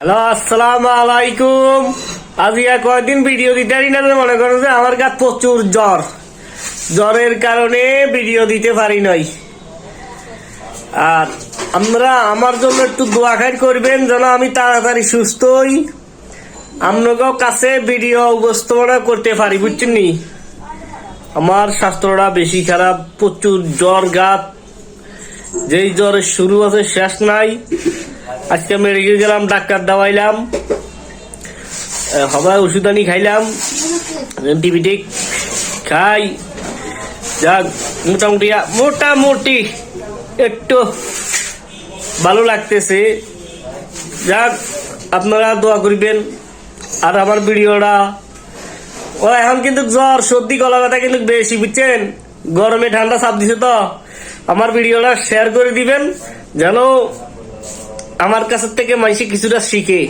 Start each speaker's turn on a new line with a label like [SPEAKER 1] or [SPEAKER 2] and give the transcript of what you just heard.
[SPEAKER 1] Hello, আসসালামু আলাইকুম। আজকে কয়েকদিন ভিডিও দিতে পারি না, মনে করো যে আমার কাছে প্রচুর জ্বরের কারণে ভিডিও দিতে পারি নাই। আর আমরা আমার জন্য একটু দোয়া খাই করবেন যেন আমি তাড়াতাড়ি সুস্থ হই, আপনাকেও কাছে ভিডিও উপস্থাপনা করতে পারি, বুঝছেন নি? আমার স্বাস্থ্যটা বেশি খারাপ, প্রচুর জ্বর, গাত যেই জ্বরের শুরু আছে শেষ নাই। আজকে মেডিকেল গেলাম, ডাক্তার দাওয়াইলাম, সবাই ওষুধ আনি খাইলাম, অ্যান্টিবায়োটিক খাই, যাক মোটামুটি একটু ভালো লাগতেছে। যাক, আপনারা দোয়া করবেন। আর আমার ভিডিওটা এখন কিন্তু জ্বর, সর্দি, গলা ব্যথা কিন্তু বেশি, বুঝছেন? গরমে ঠান্ডা চাপ দিছে, তো আমার ভিডিওটা শেয়ার করে দিবেন যেন আমার কাছ থেকে মানুষ কিছুটা শিখে।